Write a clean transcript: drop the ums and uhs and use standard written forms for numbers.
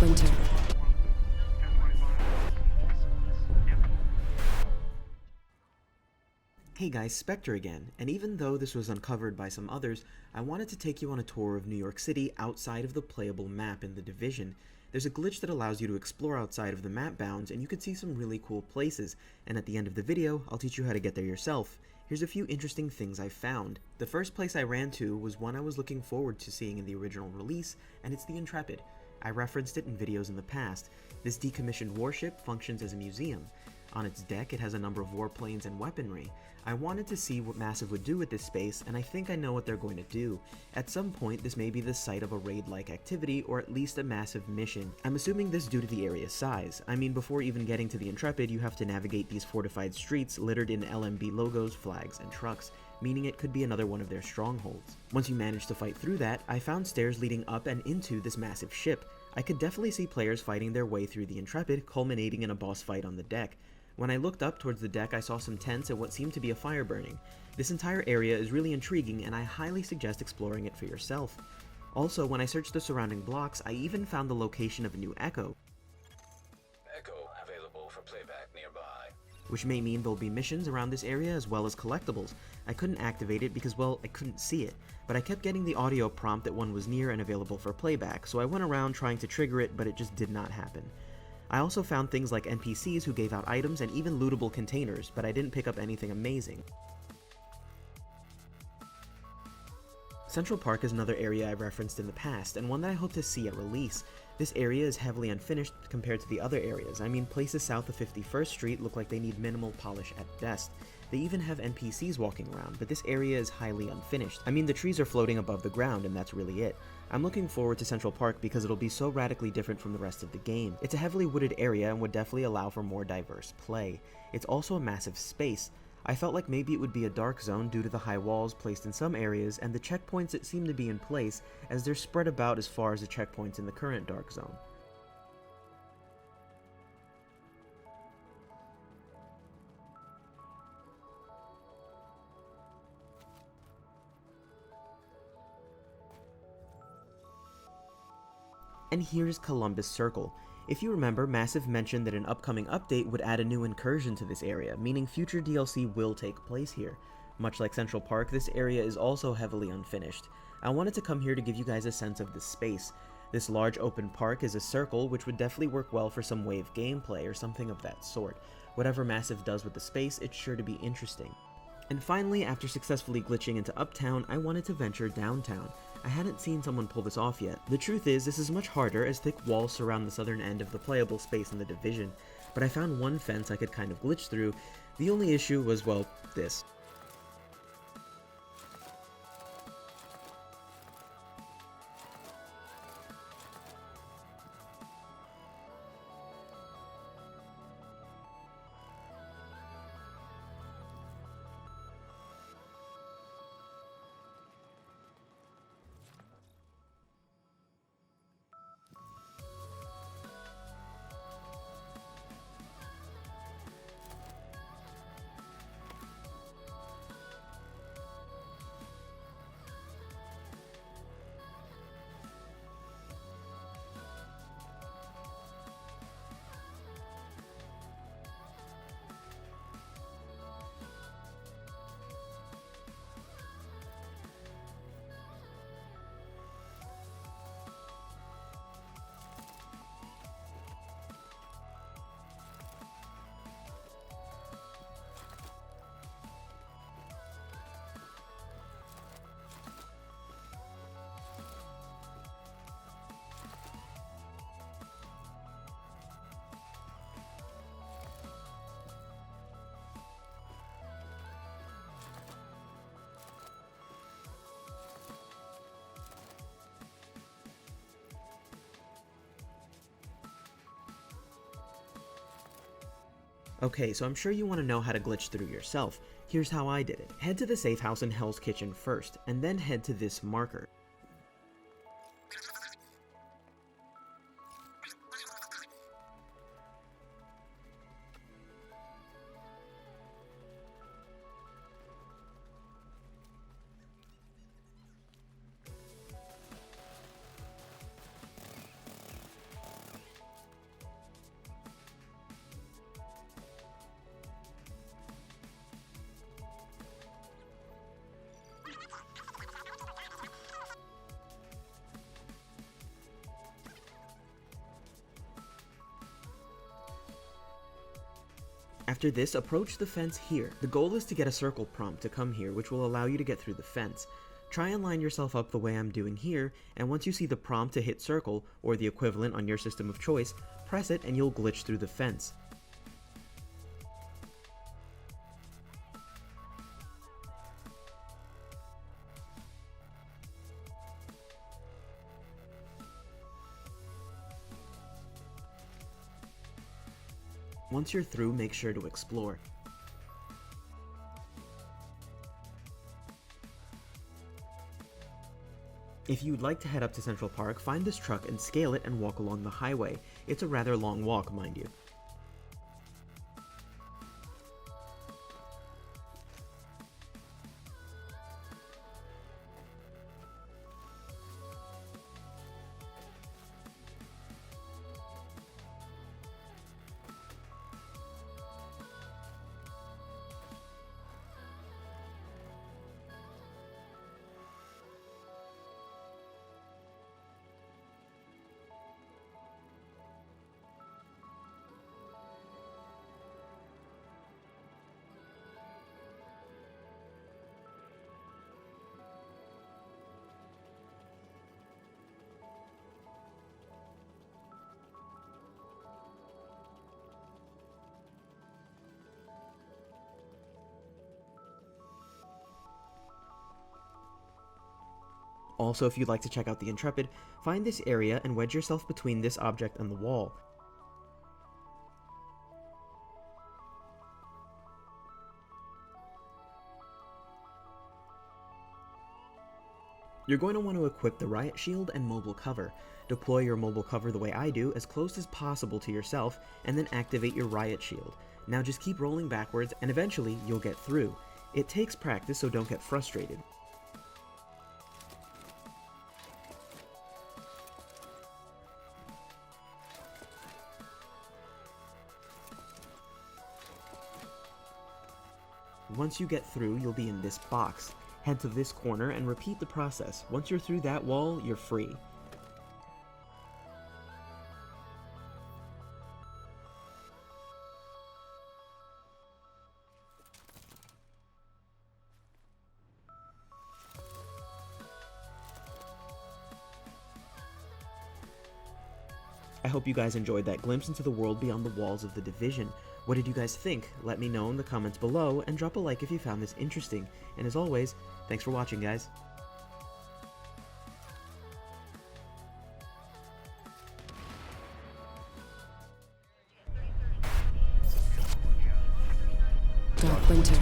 winter. Hey guys, Spectre again, and even though this was uncovered by some others, I wanted to take you on a tour of New York City outside of the playable map in The Division. There's a glitch that allows you to explore outside of the map bounds, and you can see some really cool places, and at the end of the video, I'll teach you how to get there yourself. Here's a few interesting things I found. The first place I ran to was one I was looking forward to seeing in the original release, and it's the Intrepid. I referenced it in videos in the past. This decommissioned warship functions as a museum. On its deck, it has a number of warplanes and weaponry. I wanted to see what Massive would do with this space, and I think I know what they're going to do. At some point, this may be the site of a raid-like activity, or at least a massive mission. I'm assuming this due to the area's size. I mean, before even getting to the Intrepid, you have to navigate these fortified streets littered in LMB logos, flags, and trucks, meaning it could be another one of their strongholds. Once you manage to fight through that, I found stairs leading up and into this massive ship. I could definitely see players fighting their way through the Intrepid, culminating in a boss fight on the deck. When I looked up towards the deck, I saw some tents and what seemed to be a fire burning. This entire area is really intriguing, and I highly suggest exploring it for yourself. Also, when I searched the surrounding blocks, I even found the location of a new Echo, available for playback nearby, which may mean there'll be missions around this area as well as collectibles. I couldn't activate it because, well, I couldn't see it, but I kept getting the audio prompt that one was near and available for playback, so I went around trying to trigger it, but it just did not happen. I also found things like NPCs who gave out items and even lootable containers, but I didn't pick up anything amazing. Central Park is another area I've referenced in the past, and one that I hope to see at release. This area is heavily unfinished compared to the other areas. I mean, places south of 51st Street look like they need minimal polish at best. They even have NPCs walking around, but this area is highly unfinished. I mean, the trees are floating above the ground, and that's really it. I'm looking forward to Central Park because it'll be so radically different from the rest of the game. It's a heavily wooded area and would definitely allow for more diverse play. It's also a massive space. I felt like maybe it would be a dark zone due to the high walls placed in some areas and the checkpoints that seem to be in place, as they're spread about as far as the checkpoints in the current dark zone. And here's Columbus Circle. If you remember, Massive mentioned that an upcoming update would add a new incursion to this area, meaning future DLC will take place here. Much like Central Park, this area is also heavily unfinished. I wanted to come here to give you guys a sense of this space. This large open park is a circle, which would definitely work well for some wave gameplay or something of that sort. Whatever Massive does with the space, it's sure to be interesting. And finally, after successfully glitching into Uptown, I wanted to venture downtown. I hadn't seen someone pull this off yet. The truth is, this is much harder as thick walls surround the southern end of the playable space in the Division, but I found one fence I could kind of glitch through. The only issue was, well, this. Okay, so I'm sure you want to know how to glitch through yourself. Here's how I did it. Head to the safe house in Hell's Kitchen first, and then head to this marker. After this, approach the fence here. The goal is to get a circle prompt to come here, which will allow you to get through the fence. Try and line yourself up the way I'm doing here, and once you see the prompt to hit circle, or the equivalent on your system of choice, press it and you'll glitch through the fence. Once you're through, make sure to explore. If you'd like to head up to Central Park, find this truck and scale it and walk along the highway. It's a rather long walk, mind you. Also, if you'd like to check out the Intrepid, find this area and wedge yourself between this object and the wall. You're going to want to equip the riot shield and mobile cover. Deploy your mobile cover the way I do, as close as possible to yourself, and then activate your riot shield. Now just keep rolling backwards and eventually you'll get through. It takes practice, so don't get frustrated. Once you get through, you'll be in this box. Head to this corner and repeat the process. Once you're through that wall, you're free. I hope you guys enjoyed that glimpse into the world beyond the walls of The Division. What did you guys think? Let me know in the comments below, and drop a like if you found this interesting. And as always, thanks for watching, guys. Dark winter.